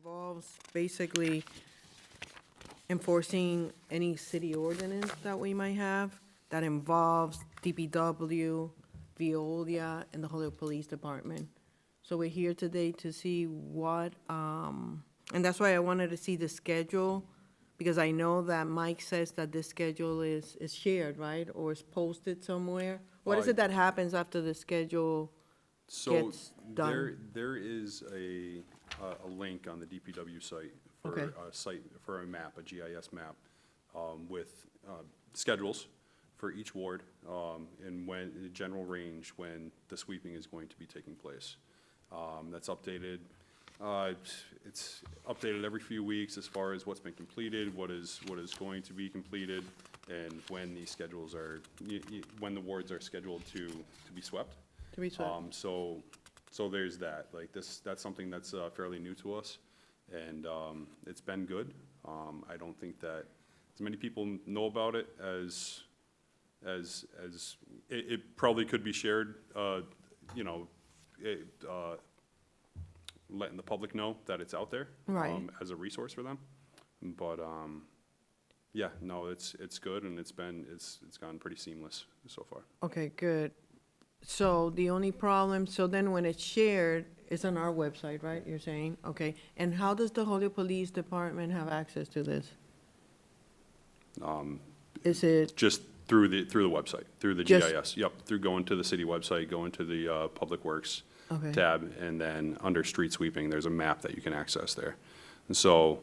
involves basically enforcing any city ordinance that we might have that involves DPW, Veolia, and the Holyoke Police Department. So we're here today to see what, and that's why I wanted to see the schedule, because I know that Mike says that this schedule is shared, right? Or is posted somewhere? What is it that happens after the schedule gets done? There is a link on the DPW site for Okay. a site, for a map, a GIS map, with schedules for each ward, and when, the general range when the sweeping is going to be taking place. That's updated. It's updated every few weeks as far as what's been completed, what is going to be completed, and when these schedules are, when the wards are scheduled to be swept. To be swept. So there's that. Like that's something that's fairly new to us, and it's been good. I don't think that as many people know about it as it probably could be shared. Letting the public know that it's out there, Right. As a resource for them. But yeah, no, it's good, and it's gone pretty seamless so far. Okay, good. So the only problem, so then when it's shared, it's on our website, right, you're saying? Okay, and how does the Holyoke Police Department have access to this? Is it, Just through the website, through the Just- GIS. Yep, through going to the city website, going to the Public Works Okay. tab, and then under street sweeping, there's a map that you can access there. And so,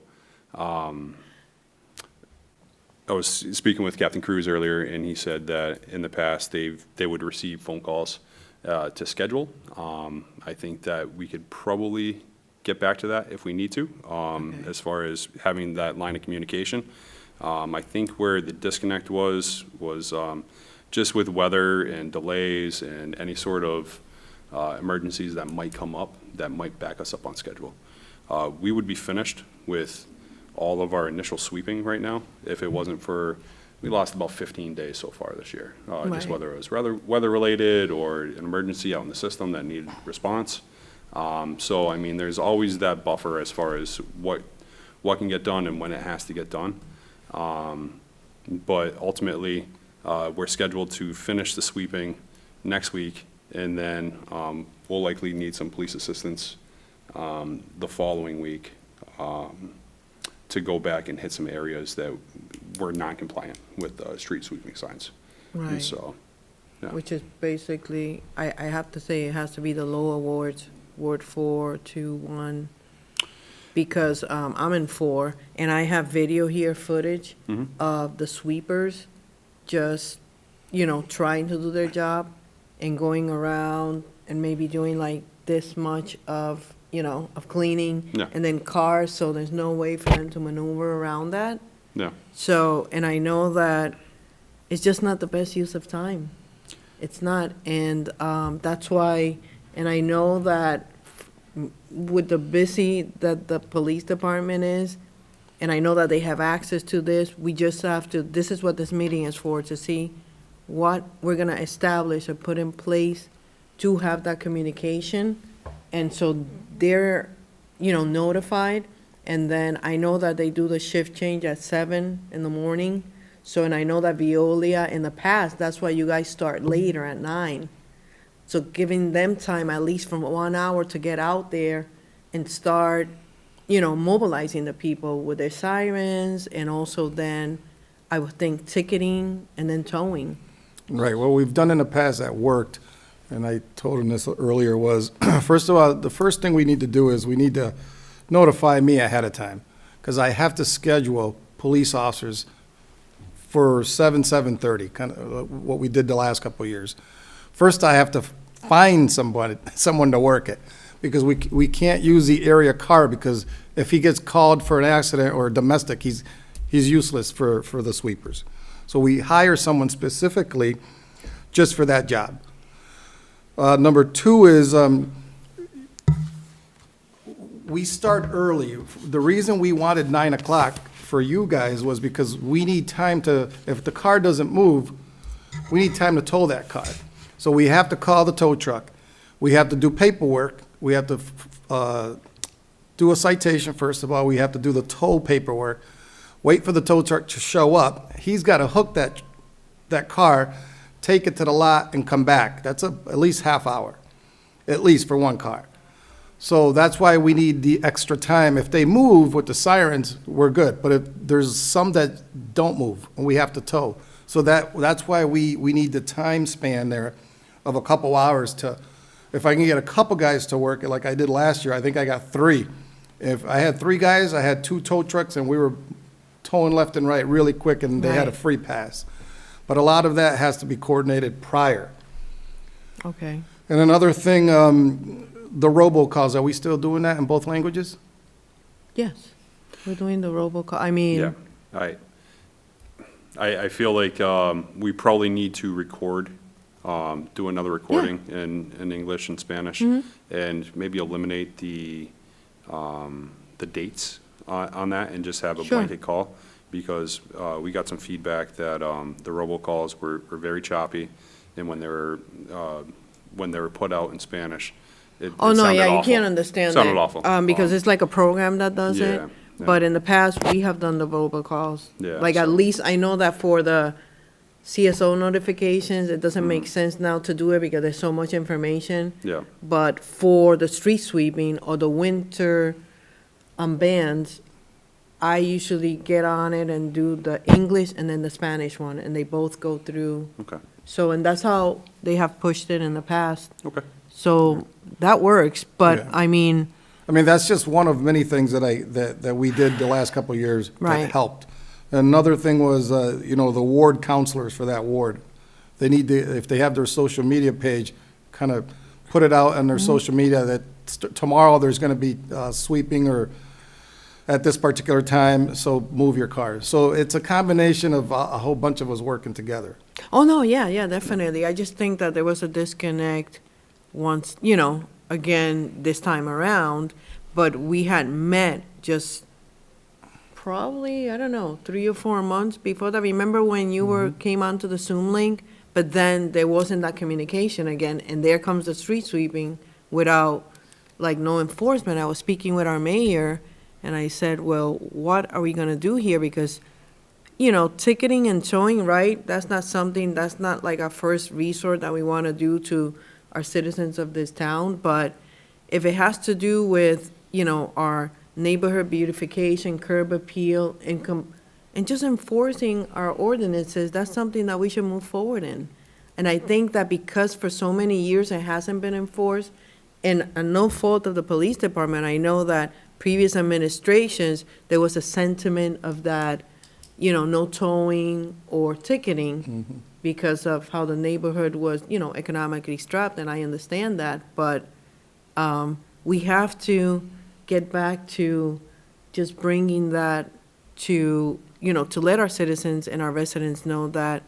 I was speaking with Captain Cruz earlier, and he said that in the past, they would receive phone calls to schedule. I think that we could probably get back to that if we need to, as far as having that line of communication. I think where the disconnect was just with weather and delays and any sort of emergencies that might come up that might back us up on schedule. We would be finished with all of our initial sweeping right now if it wasn't for, we lost about 15 days so far this year. Just Right. whether it was weather-related or an emergency out in the system that needed response. So, I mean, there's always that buffer as far as what can get done and when it has to get done. But ultimately, we're scheduled to finish the sweeping next week, and then we'll likely need some police assistance the following week to go back and hit some areas that were non-compliant with street sweeping signs. And right, so, yeah. which is basically, I have to say, it has to be the lower wards, Ward 4, 2, 1, because I'm in 4, and I have video here, footage of the sweepers just, trying to do their job and going around and maybe doing like this much of cleaning. Yeah. And then cars, so there's no way for them to maneuver around that. Yeah. So, and I know that it's just not the best use of time. It's not, and that's why, and I know that with the busy that the police department is, and I know that they have access to this, we just have to, this is what this meeting is for, to see what we're gonna establish or put in place to have that communication. And so they're, notified, and then I know that they do the shift change at 7 in the morning. So, and I know that Veolia, in the past, that's why you guys start later at 9. So giving them time, at least from 1 hour, to get out there and start, mobilizing the people with their sirens, and also then, I would think, ticketing and then towing. Right, what we've done in the past that worked, and I told him this earlier, was, first of all, the first thing we need to do is we need to notify me ahead of time, because I have to schedule police officers for 7:30, kind of what we did the last couple of years. First, I have to find someone to work it, because we can't use the area car, because if he gets called for an accident or a domestic, he's useless for the sweepers. So we hire someone specifically just for that job. Number 2 is we start early. The reason we wanted 9 o'clock for you guys was because we need time to, if the car doesn't move, we need time to tow that car. So we have to call the tow truck. We have to do paperwork. We have to do a citation, first of all, we have to do the tow paperwork, wait for the tow truck to show up. He's got to hook that car, take it to the lot, and come back. That's at least half hour, at least for one car. So that's why we need the extra time. If they move with the sirens, we're good. But if there's some that don't move, and we have to tow. So that's why we need the time span there of a couple hours to, if I can get a couple guys to work it like I did last year, I think I got 3. If I had 3 guys, I had 2 tow trucks, and we were towing left and right really quick, and they had a Right. free pass. But a lot of that has to be coordinated prior. Okay. And another thing, the robocalls, are we still doing that in both languages? Yes, we're doing the robocall. I mean, Yeah, I feel like we probably need to record, do another recording in English and Spanish, and maybe eliminate the dates on that and just have a Sure. blanket call, because we got some feedback that the robocalls were very choppy, and when they were put out in Spanish, it oh, no, sounded yeah, you awful. can't understand Sounded it. awful. Because it's like a program that does it. Yeah, yeah. But in the past, we have done the robocalls. Yeah, Like, at so- least I know that for the CSO notifications, it doesn't make sense now to do it because there's so much information. Yeah, But for the street sweeping or the winter bans, I usually get on it and do the English and then the Spanish one, and they both go through. okay, So, and that's how they have pushed it in the past. okay. So that works, but Yeah. I mean, That's just one of many things that we did the last couple of years Right. that helped. Another thing was, the ward counselors for that ward. They need to, if they have their social media page, kind of put it out on their social media that tomorrow there's going to be sweeping or at this particular time, so move your cars. So it's a combination of a whole bunch of us working together. oh, no, yeah, definitely. I just think that there was a disconnect once, again, this time around, but we had met just probably, I don't know, 3 or 4 months before that. Remember when you came onto the Zoom link, but then there wasn't that communication again, and there comes the street sweeping without, like, no enforcement. I was speaking with our mayor, and I said, well, what are we gonna do here? Because, ticketing and towing, right, that's not like our first resort that we wanna do to our citizens of this town, but if it has to do with, our neighborhood beautification, curb appeal, and just enforcing our ordinances, that's something that we should move forward in. And I think that because for so many years it hasn't been enforced, and no fault of the police department, I know that previous administrations, there was a sentiment of that, no towing or ticketing because of how the neighborhood was, economically strapped, and I understand that, but we have to get back to just bringing that to, to let our citizens and our residents know that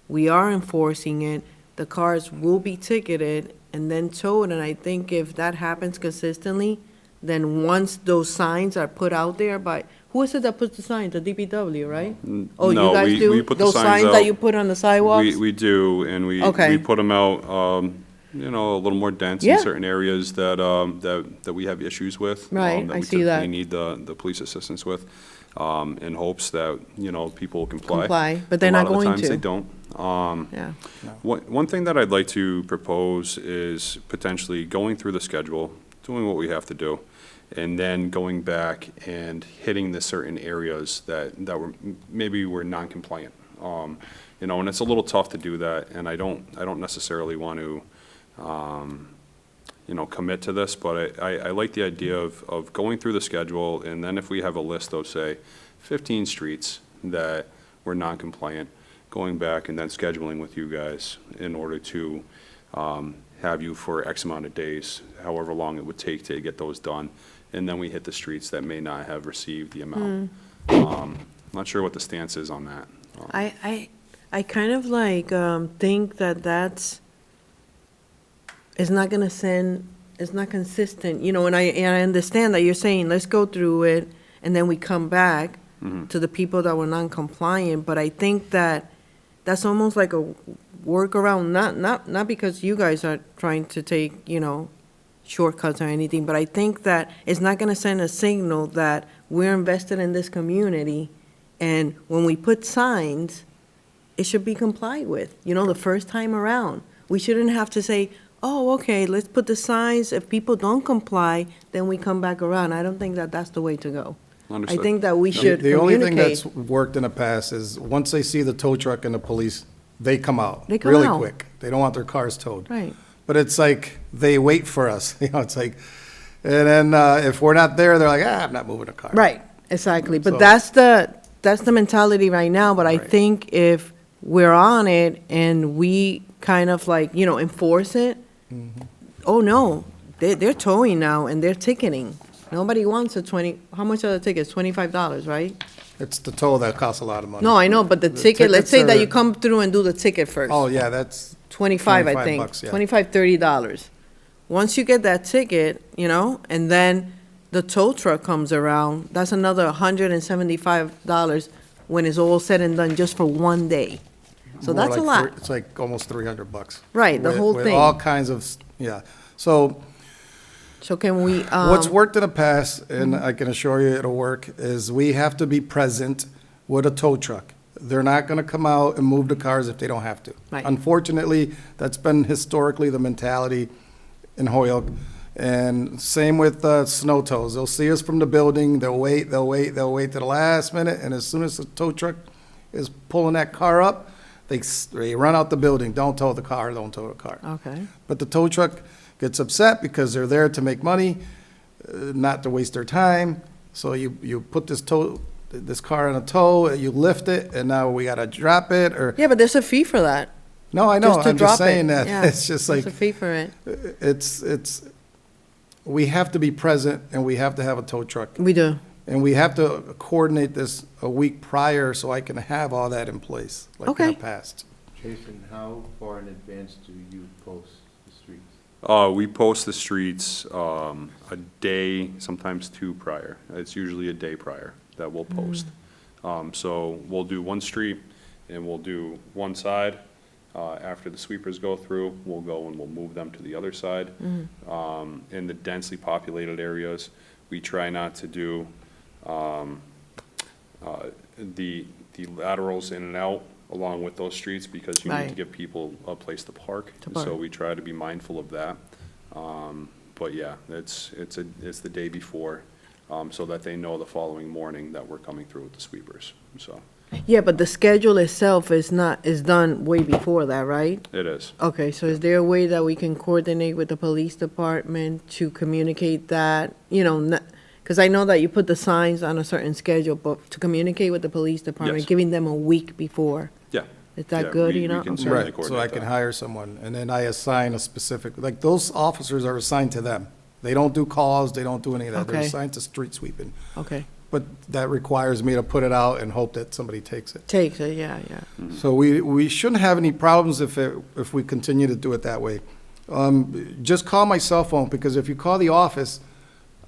we are enforcing it, the cars will be ticketed and then towed, and I think if that happens consistently, then once those signs are put out there by, who is it that puts the signs? The DPW, right? Oh, you No, guys do? we put the Those signs signs that out. you put on the sidewalks? We do, and we Okay. put them out, a little more dense Yeah. in certain areas that we have issues with. Right, I see that. We need the police assistance with, in hopes that, people will comply. Comply, but they're not A lot going of the times to. they don't. Yeah, One thing that I'd like to propose is potentially going through the schedule, doing what we have to do, and then going back and hitting the certain areas that maybe were non-compliant. And it's a little tough to do that, and I don't necessarily want to, commit to this, but I like the idea of going through the schedule, and then if we have a list of, say, 15 streets that were non-compliant, going back and then scheduling with you guys in order to have you for X amount of days, however long it would take to get those done, and then we hit the streets that may not have received the amount. Not sure what the stance is on that. I kind of like, think that's, it's not gonna send, it's not consistent, and I understand that you're saying, let's go through it, and then we come back to the people that were non-compliant, but I think that's almost like a workaround, not because you guys are trying to take, shortcuts or anything, but I think that it's not gonna send a signal that we're invested in this community, and when we put signs, it should be complied with, the first time around. We shouldn't have to say, oh, okay, let's put the signs, if people don't comply, then we come back around. I don't think that that's the way to go. I Understood. think that we should The only thing communicate. that's worked in the past is, once they see the tow truck and the police, they come out. They come really out. quick. They don't want their cars towed. Right, But it's like, they wait for us, it's like, and then if we're not there, they're like, I'm not moving a car. right, exactly. But So- that's the mentality right now, but I Right. think if we're on it and we kind of like, enforce it, oh, no, they're towing now and they're ticketing. Nobody wants how much are the tickets? $25, right? It's the toll that costs a lot of money. No, I know, but the ticket, let's say tickets that are- you come through and do the ticket first. Oh, yeah, that's, 25, I 25 think. bucks, yeah. $25, $30. Once you get that ticket, and then the tow truck comes around, that's another $175 when it's all said and done just for one day. So more that's a like lot. It's like almost $300. Right, the With- whole with thing. all kinds of, yeah. So So can we, what's worked in the past, and I can assure you it'll work, is we have to be present with a tow truck. They're not gonna come out and move the cars if they don't have to. Right. Unfortunately, that's been historically the mentality in Holyoke. And same with snow tows. They'll see us from the building, they'll wait to the last minute, and as soon as the tow truck is pulling that car up, they run out the building, don't tow the car, don't tow the car. okay, But the tow truck gets upset because they're there to make money, not to waste their time. So you put this car in a tow, you lift it, and now we gotta drop it, or, yeah, but there's a fee for that. no, I know, Just to I'm drop just it. saying that. Yeah, It's just like, There's a fee for it. it's, we have to be present, and we have to have a tow truck. We do. And we have to coordinate this a week prior so I can have all that in place, like in the Okay. past. Jason, how far in advance do you post the streets? We post the streets a day, sometimes two prior. It's usually a day prior that we'll post. So we'll do one street and we'll do one side. After the sweepers go through, we'll go and we'll move them to the other side. In the densely populated areas, we try not to do the laterals in and out along with those streets because you need to Right. give people a place to park. To So park. we try to be mindful of that. But yeah, it's the day before, so that they know the following morning that we're coming through with the sweepers, so Yeah, but the schedule itself is done way before that, right? it is. Okay, so is there a way that we can coordinate with the police department to communicate that, because I know that you put the signs on a certain schedule, but to communicate with the police department, Yes. giving them a week before, Yeah. is that Yeah, good, we can Okay. certainly Right, so I coordinate can that. hire someone, and then I assign a specific, like, those officers are assigned to them. They don't do calls, they don't do any of that. They're Okay. assigned to street sweeping. Okay, But that requires me to put it out and hope that somebody takes it. takes it, yeah. So we shouldn't have any problems if we continue to do it that way. Just call my cell phone, because if you call the office,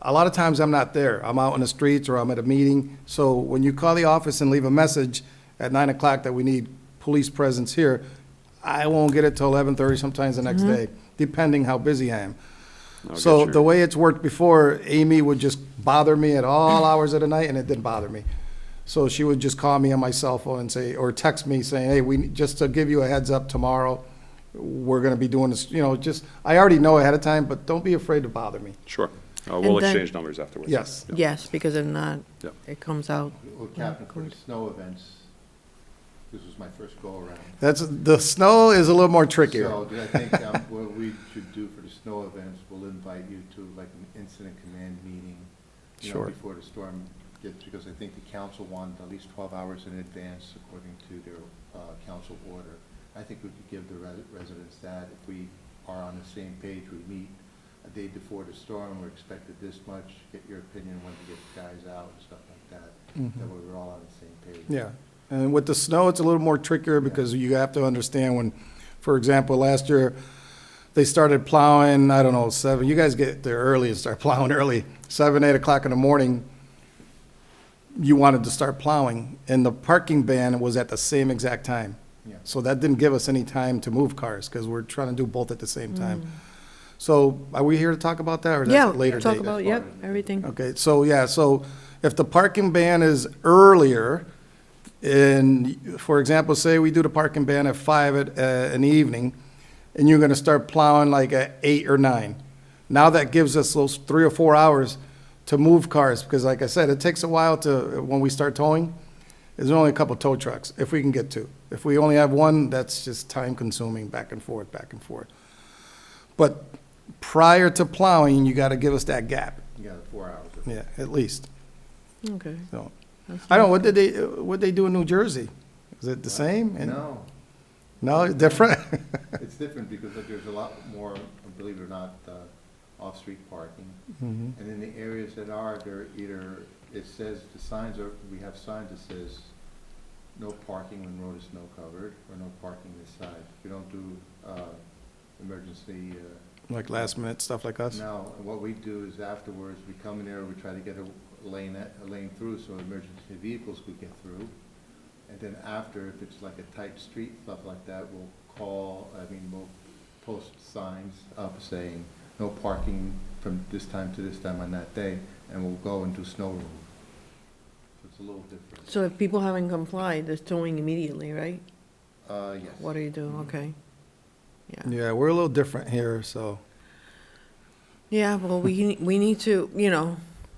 a lot of times I'm not there. I'm out in the streets or I'm at a meeting. So when you call the office and leave a message at 9 o'clock that we need police presence here, I won't get it till 11:30, sometimes the next day, depending how busy I am. I'll So get the your- way it's worked before, Amy would just bother me at all hours of the night, and it didn't bother me. So she would just call me on my cell phone and say, or text me saying, hey, just to give you a heads up tomorrow, we're gonna be doing this, I already know ahead of time, but don't be afraid to bother me. Sure. We'll And then- exchange numbers afterwards. Yes. Yeah. Yes, because if not, Yeah. it comes out. Well, Captain, for the snow events, this was my first go-around. The snow is a little more trickier. So I think what we should do for the snow events, we'll invite you to like an incident command meeting, Sure. before the storm gets, because I think the council wanted at least 12 hours in advance according to their council order. I think we could give the residents that if we are on the same page, we meet a day before the storm, we're expected this much, get your opinion when to get the guys out and stuff like that, that way we're all on the same page. Yeah, and with the snow, it's a little more trickier because you have to understand when, for example, last year, they started plowing, I don't know, 7, you guys get there early and start plowing early, 7, 8 o'clock in the morning, you wanted to start plowing, and the parking ban was at the same exact time. Yeah. So that didn't give us any time to move cars, because we're trying to do both at the same time. So are we here to talk about that, or is Yeah, that a later talk date? about, yep, everything. Okay, so, yeah, so if the parking ban is earlier, and, for example, say we do the parking ban at 5 in the evening, and you're gonna start plowing like at 8 or 9. Now that gives us those 3 or 4 hours to move cars, because like I said, it takes a while to, when we start towing, there's only a couple tow trucks, if we can get two. If we only have one, that's just time consuming, back and forth, back and forth. But prior to plowing, you gotta give us that gap, You got 4 hours. yeah, at least, Okay. so. That's I don't, nice. what'd they do in New Jersey? Is it the same? And- No, No, different? it's different because there's a lot more, believe it or not, off-street parking. Mhm. And in the areas that are, they're either, it says, the signs are, we have signs that says, no parking when road is snow covered, or no parking this side. We don't do, emergency, Like last minute stuff like us? no, and what we do is afterwards, we come in there, we try to get a lane through so emergency vehicles could get through. And then after, if it's like a tight street, stuff like that, we'll post signs up saying, no parking from this time to this time on that day, and we'll go and do snow removal. So it's a little different. So if people haven't complied, they're towing immediately, right? Yes. What do you do? Okay. Yeah. Yeah, we're a little different here, so. Yeah, well, we need to, you know,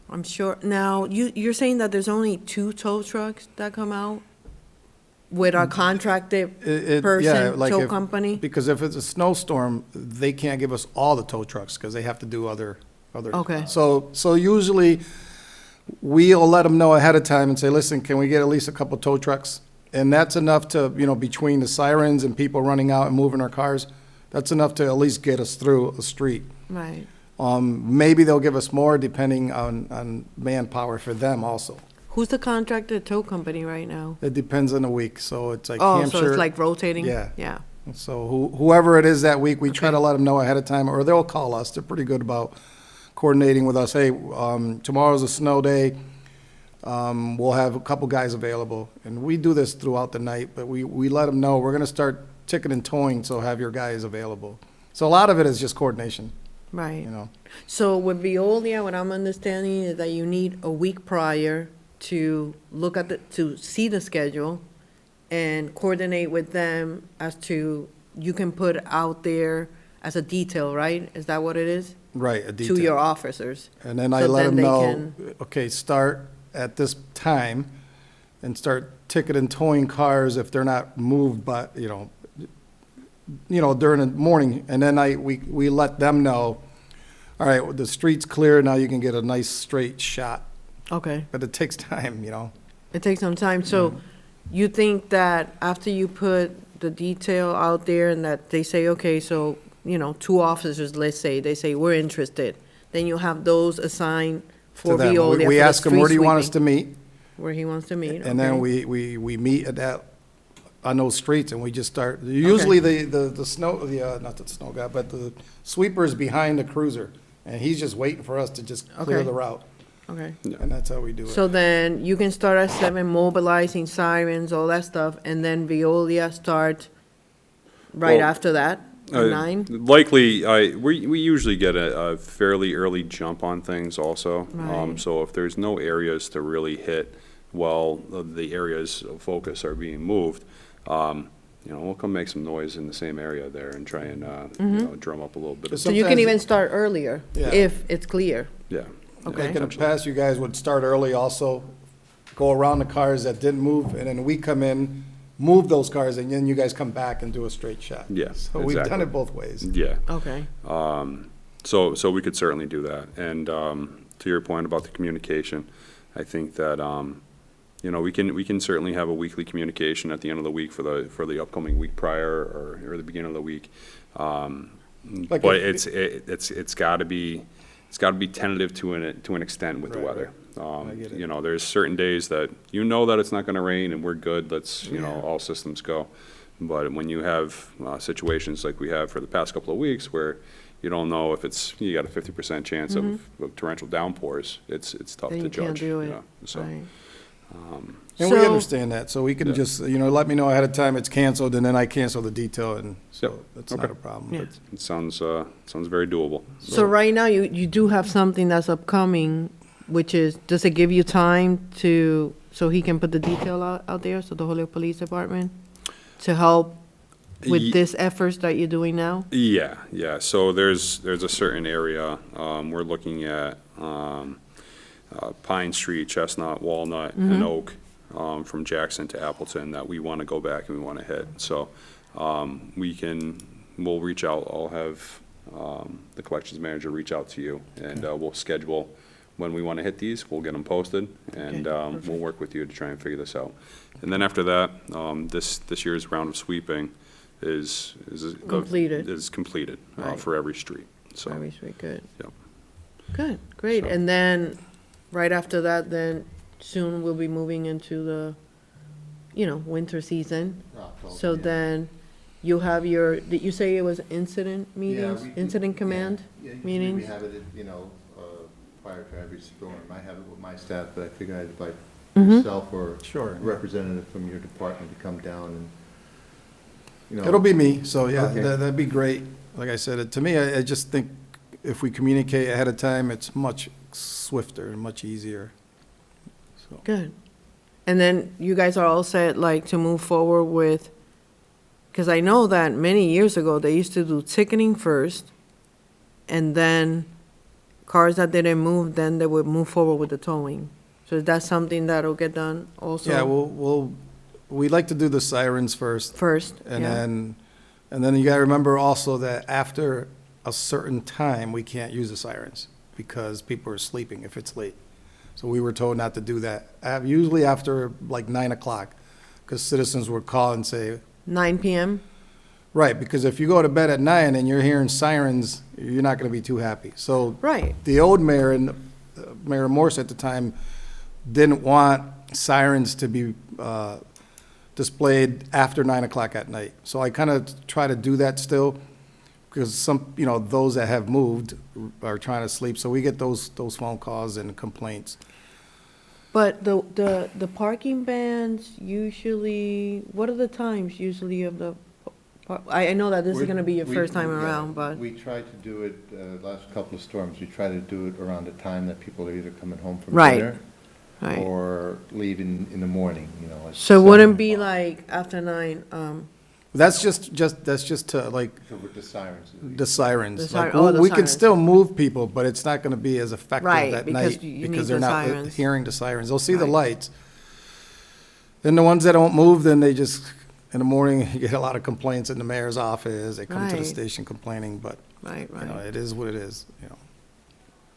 I'm sure, now, you're saying that there's only 2 tow trucks that come out with our contracted Yeah, person, like tow if- company? Because if it's a snowstorm, they can't give us all the tow trucks, because they have to do other. Okay. So usually, we'll let them know ahead of time and say, listen, can we get at least a couple tow trucks? And that's enough to, between the sirens and people running out and moving our cars, that's enough to at least get us through a street. Right. Maybe they'll give us more depending on manpower for them also. Who's the contracted tow company right now? It depends on the week, so it's like Oh, Hampshire. so it's like rotating? Yeah. Yeah. So whoever it is that week, we try Okay. to let them know ahead of time, or they'll call us. They're pretty good about coordinating with us. Hey, tomorrow's a snow day. We'll have a couple guys available. And we do this throughout the night, but we let them know, we're gonna start ticking and towing, so have your guys available. So a lot of it is just coordination, Right. you know? So with Veolia, what I'm understanding is that you need a week prior to look at to see the schedule and coordinate with them as to, you can put out there as a detail, right? Is that what it is? Right, a detail. To your officers. And then I So let then them they know, can- okay, start at this time and start ticketing and towing cars if they're not moved, but, during the morning. And then we let them know, all right, well, the street's clear, now you can get a nice straight shot. Okay. But it takes time, It takes some time. So you think that after you put the detail out there and that they say, okay, so, 2 officers, let's say, they say, we're interested, then you have those assigned To for them. Veolia for We the ask them, street where do you want us sweeping, to meet? where he wants to meet, And then okay. we meet at that, on those streets, and we just start, usually the snow, not the snow guy, but the sweeper's behind the cruiser, and he's just waiting for us to just clear Okay. the route, Okay. and that's how we do it. So then you can start at 7, mobilizing sirens, all that stuff, and then Veolia start right Well, after that, at 9? Likely, we usually get a fairly early jump on things also. Right. So if there's no areas to really hit while the areas of focus are being moved, we'll come make some noise in the same area there and try and, drum up a little bit of, So you can Sometimes- even start earlier, Yeah. if it's clear. yeah. Okay. Like in the past, you guys would start early also, go around the cars that didn't move, and then we come in, move those cars, and then you guys come back and do a straight shot. Yeah, So we've done exactly. it both ways. Yeah. Okay. So we could certainly do that. And to your point about the communication, I think that, we can certainly have a weekly communication at the end of the week for the upcoming week prior or the beginning of the week. Like But if- it's got to be tentative to an extent with the Right, weather. I get it. There's certain days that that it's not going to rain and we're good. Let's Yeah. all systems go. But when you have situations like we have for the past couple of weeks where you don't know if you got a 50% chance of torrential downpours, it's tough Then to you can't judge. do it. So, Right. And we So- understand that, so we can Yeah. just, let me know ahead of time it's canceled, and then I cancel the detail, and Yep. so that's not Okay. a problem. Yeah. It sounds very doable. So right now, you do have something that's upcoming, which is, does it give you time to, so he can put the detail out there, so the Holyoke Police Department, to help with Ye- this efforts that you're doing now? Yeah. So there's a certain area, we're looking at, Pine Street, Chestnut, Walnut, and Oak, from Jackson to Appleton, that we want to go back and we want to hit. So, we'll reach out, I'll have, the collections manager reach out to you, and, we'll schedule when we want to hit these, we'll get them posted, and, Okay, we'll work with you to try and figure this out. And then after that, this year's round of sweeping is. Completed. Is completed, Right. for every street, so. Very sweet, good. Yep. Good, great. So- And then, right after that, then soon we'll be moving into the, winter season. October, So yeah. then you'll have did you say it was incident meetings? we- Incident yeah, command yeah, usually meetings? we have it, prior to every storm. I have it with my staff, but I figured I'd invite Mhm. yourself or Sure. a representative from your department to come down and, It'll be me, so yeah, Okay. that'd be great. Like I said, to me, I just think if we communicate ahead of time, it's much swifter and much easier. So, Good. And then you guys are all set, like, to move forward with, because I know that many years ago, they used to do ticketing first, and then cars that didn't move, then they would move forward with the towing. So is that something that'll get done also? Yeah, we'd like to do the sirens first, First, and yeah. then you gotta remember also that after a certain time, we can't use the sirens, because people are sleeping if it's late. So we were told not to do that, usually after like 9 o'clock, because citizens would call and say, 9 PM? right, because if you go to bed at 9 and you're hearing sirens, you're not gonna be too happy. So Right. the old mayor, and Mayor Morse at the time, didn't want sirens to be displayed after 9 o'clock at night. So I kind of try to do that still, because those that have moved are trying to sleep. So we get those phone calls and complaints. But the parking bans usually, what are the times usually of the, I know that this is gonna be your first time around, but, We tried to do it, last couple of storms, we tried to do it around the time that people are either coming home from Right. dinner right. or leaving in the morning, at So wouldn't 7 be o'clock. like after 9, That's just to like So with the sirens. the sirens. The siren- Like, oh, the we can sirens. still move people, but it's not gonna be as effective Right, at because night, you need because they're the not sirens. hearing the sirens. They'll see the Right. lights. Then the ones that don't move, then they just, in the morning, you get a lot of complaints in the mayor's office. They come to the Right. station complaining, but, right, right. it is what it is.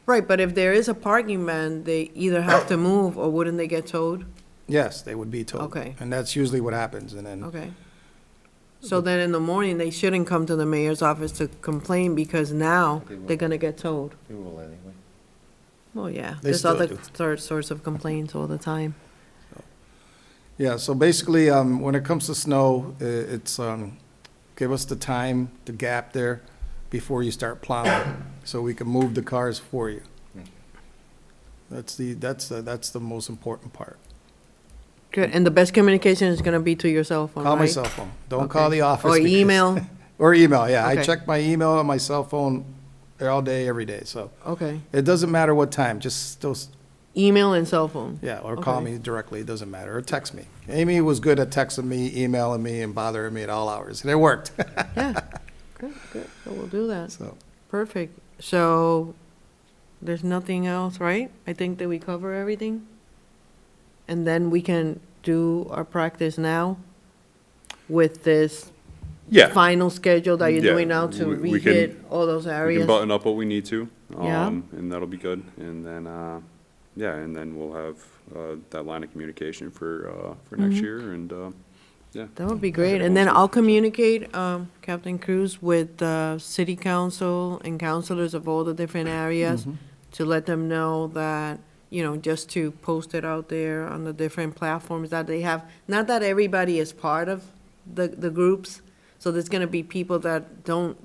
Right, but if there is a parking ban, they either have to move or wouldn't they get towed? Yes, they would be told. Okay. And that's usually what happens, and then, Okay. So then in the morning, they shouldn't come to the mayor's office to complain because now They will. they're gonna get towed. They will anyway. Well, yeah, They there's still other do. sorts of complaints all the time. yeah, so basically, when it comes to snow, it's, give us the time, the gap there before you start plowing, so we can move the cars for you. That's the most important part. Good, and the best communication is gonna be to your cell phone, Call my right? cell phone. Don't Okay. call the office. Or because- email, Or email, yeah. I Okay. check my email and my cell phone all day, every day, so okay. it doesn't matter what time, just those, Email and cell phone. yeah, or call Okay. me directly, it doesn't matter, or text me. Amy was good at texting me, emailing me, and bothering me at all hours, and it worked, Yeah, good, good, so we'll do that. so. Perfect. So there's nothing else, right? I think that we cover everything. And then we can do our practice now with this Yeah. final schedule that you're Yeah, doing now to we can- re-hit all those We can areas. button up what we need to. Yeah. And that'll be good. And then, and then we'll have, that line of communication for next Mm-hmm. year, and, yeah. That would be great. And then I'll communicate, Captain Cruz, with the city council and councilors of all the different areas to let them know that, just to post it out there on the different platforms that they have. Not that everybody is part of the groups, so there's gonna be people that don't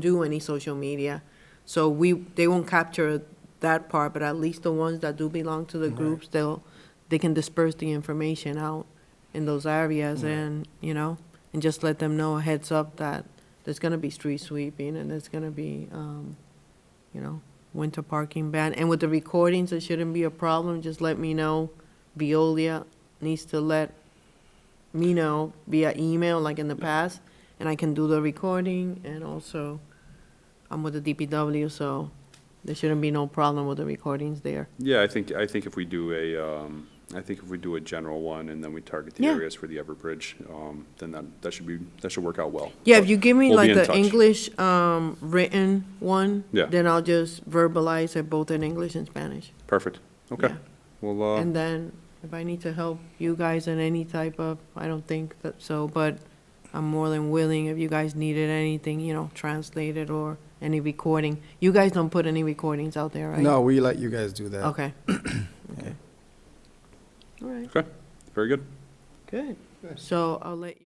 do any social media. So they won't capture that part, but at least the ones that do belong to the groups, they can disperse the information out in those areas and, and just let them know a heads up that there's gonna be street sweeping and there's gonna be, winter parking ban. And with the recordings, it shouldn't be a problem. Just let me know. Veolia needs to let me know via email, like in the past, and I can do the recording. And also, I'm with the DPW, so there shouldn't be no problem with the recordings there. Yeah, I think if we do a general one and then we target the Yeah. areas for the Everbridge, then that should work out well. Yeah, But if you give me we'll be like in the touch. English, written one, Yeah. then I'll just verbalize it both in English and Spanish. Perfect, okay. Yeah. Well, And then if I need to help you guys in any type of, I don't think that so, but I'm more than willing if you guys needed anything, translated or any recording. You guys don't put any recordings out there, right? No, we let you guys do that. Okay. Okay. All right, okay, very good. good. Good. So I'll let you.